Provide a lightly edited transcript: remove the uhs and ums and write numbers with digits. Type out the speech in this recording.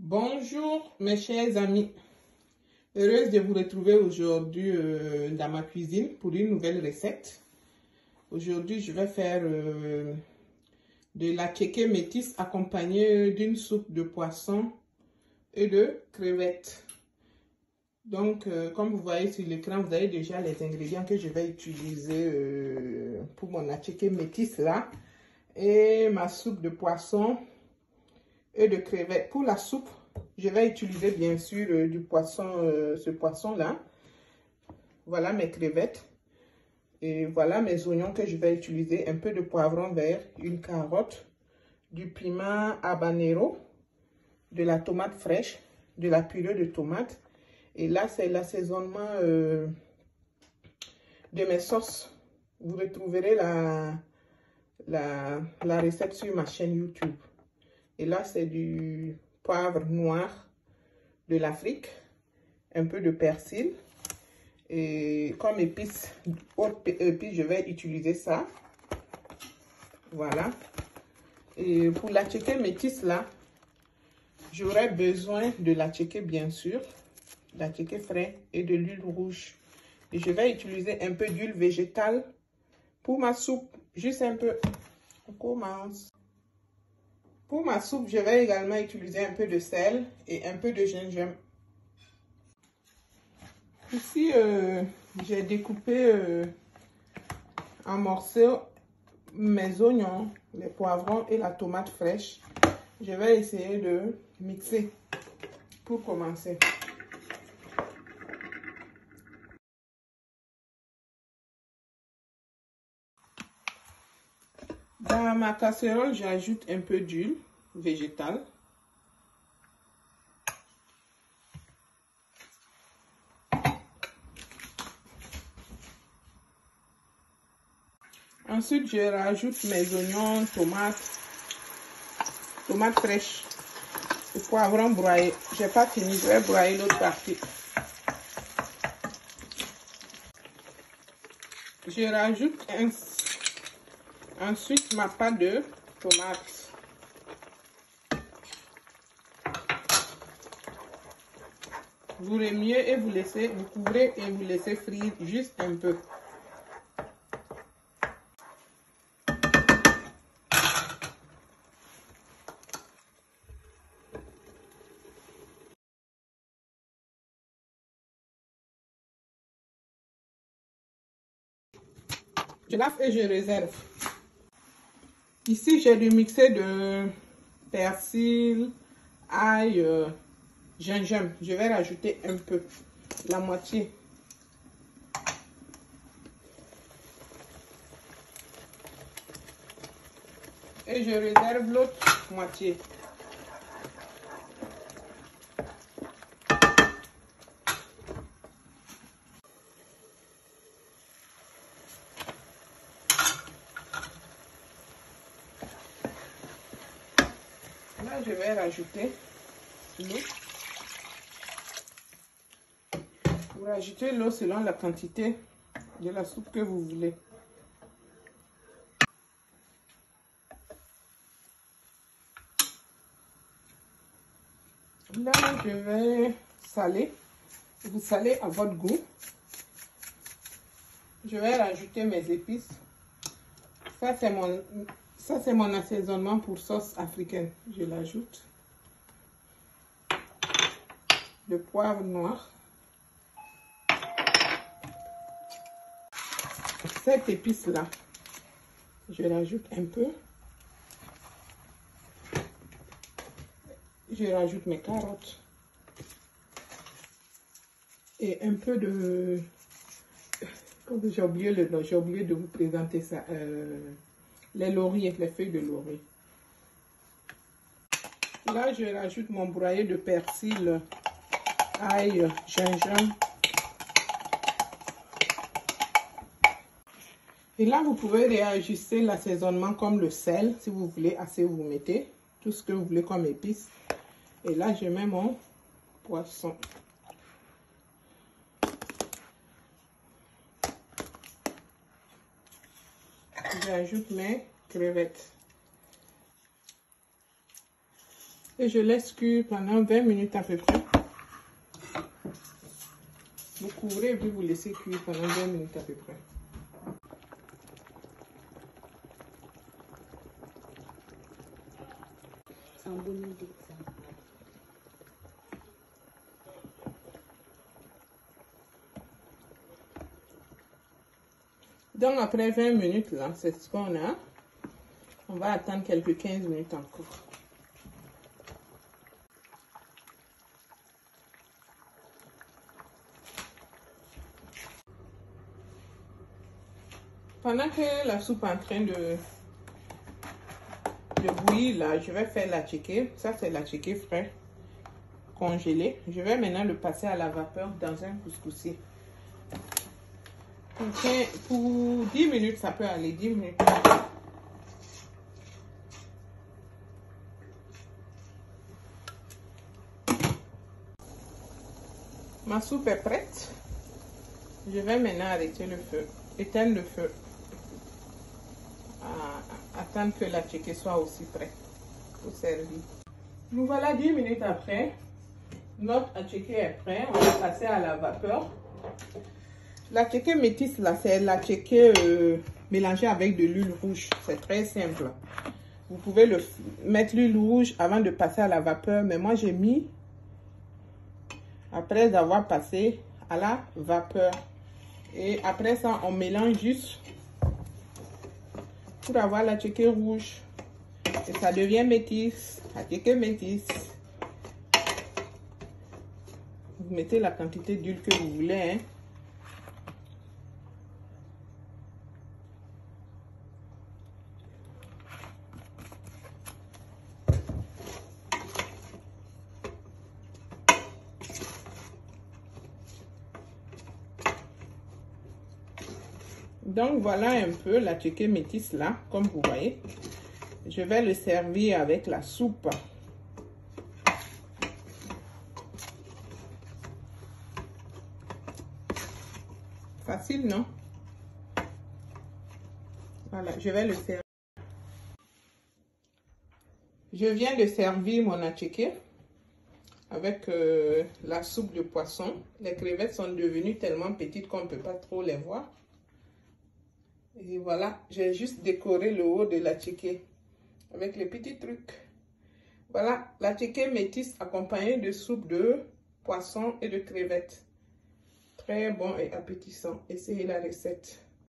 Bonjour mes chers amis, heureuse de vous retrouver aujourd'hui dans ma cuisine pour une nouvelle recette. Aujourd'hui je vais faire de la tchéké métisse accompagnée d'une soupe de poisson et de crevettes. Donc comme vous voyez sur l'écran, vous avez déjà les ingrédients que je vais utiliser pour mon tchéké métisse là. Et ma soupe de poisson et de crevettes. Pour la soupe, je vais utiliser bien sûr du poisson, ce poisson-là. Voilà mes crevettes. Et voilà mes oignons que je vais utiliser. Un peu de poivron vert, une carotte, du piment habanero, de la tomate fraîche, de la purée de tomate. Et là, c'est l'assaisonnement de mes sauces. Vous retrouverez la recette sur ma chaîne YouTube. Et là, c'est du poivre noir de l'Afrique, un peu de persil. Et comme épice, je vais utiliser ça. Voilà. Et pour la tchéké métisse, là, j'aurai besoin de la tchéké, bien sûr, la tchéké frais et de l'huile rouge. Et je vais utiliser un peu d'huile végétale pour ma soupe, juste un peu. On commence. Pour ma soupe, je vais également utiliser un peu de sel et un peu de gingembre. Ici, j'ai découpé en morceaux mes oignons, les poivrons et la tomate fraîche. Je vais essayer de mixer pour commencer. Dans ma casserole, j'ajoute un peu d'huile végétale. Ensuite, je rajoute mes oignons, tomates fraîches et poivrons broyés. Je n'ai pas fini, je vais broyer l'autre partie. Je rajoute ensuite ma pâte de tomate. Vous remuez et vous couvrez et vous laissez frire juste un peu. Je lave et je réserve. Ici, j'ai du mixé de persil, ail, gingembre. Je vais rajouter un peu, la moitié. Et je réserve l'autre moitié. Là, je vais rajouter l'eau. Vous rajoutez l'eau selon la quantité de la soupe que vous voulez. Là, je vais saler. Vous salez à votre goût. Je vais rajouter mes épices. Ça, c'est mon assaisonnement pour sauce africaine. Je l'ajoute. Le poivre noir. Cette épice-là, je rajoute un peu. Je rajoute mes carottes. Et un peu de... J'ai oublié le nom, j'ai oublié de vous présenter ça. Les lauriers, les feuilles de laurier. Là, je rajoute mon broyé de persil, ail, gingembre. Et là, vous pouvez réajuster l'assaisonnement comme le sel. Si vous voulez assez, vous mettez tout ce que vous voulez comme épices. Et là, je mets mon poisson. J'ajoute mes crevettes. Et je laisse cuire pendant 20 minutes à peu près. Vous couvrez et puis vous laissez cuire pendant 20 minutes à peu près. C'est une bonne idée, ça. Donc après 20 minutes, là, c'est ce qu'on a. On va attendre quelques 15 minutes encore. Pendant que la soupe est en train de bouillir, là, je vais faire la chiquée. Ça, c'est la chiquée frais, congelé. Je vais maintenant le passer à la vapeur dans un couscoussier. Pour 10 minutes, ça peut aller, 10 minutes. Ma soupe est prête. Je vais maintenant arrêter le feu, éteindre le feu. Attendre que la chiquée soit aussi prête pour servir. Nous voilà 10 minutes après. Notre chiquée est prête. On va passer à la vapeur. La chiquée métisse, là, c'est la chiquée mélangée avec de l'huile rouge. C'est très simple. Vous pouvez mettre l'huile rouge avant de passer à la vapeur. Mais moi, j'ai mis après avoir passé à la vapeur. Et après ça, on mélange juste pour avoir la chiquée rouge. Et ça devient métisse. La chiquée métisse. Vous mettez la quantité d'huile que vous voulez, hein. Donc voilà un peu la chiquée métisse là, comme vous voyez. Je vais le servir avec la soupe. Facile, non? Voilà, je vais le servir. Je viens de servir mon attiqué avec la soupe de poisson. Les crevettes sont devenues tellement petites qu'on ne peut pas trop les voir. Et voilà, j'ai juste décoré le haut de l'attiqué avec les petits trucs. Voilà, l'attiqué métisse accompagné de soupe de poisson et de crevettes. Très bon et appétissant. Essayez la recette.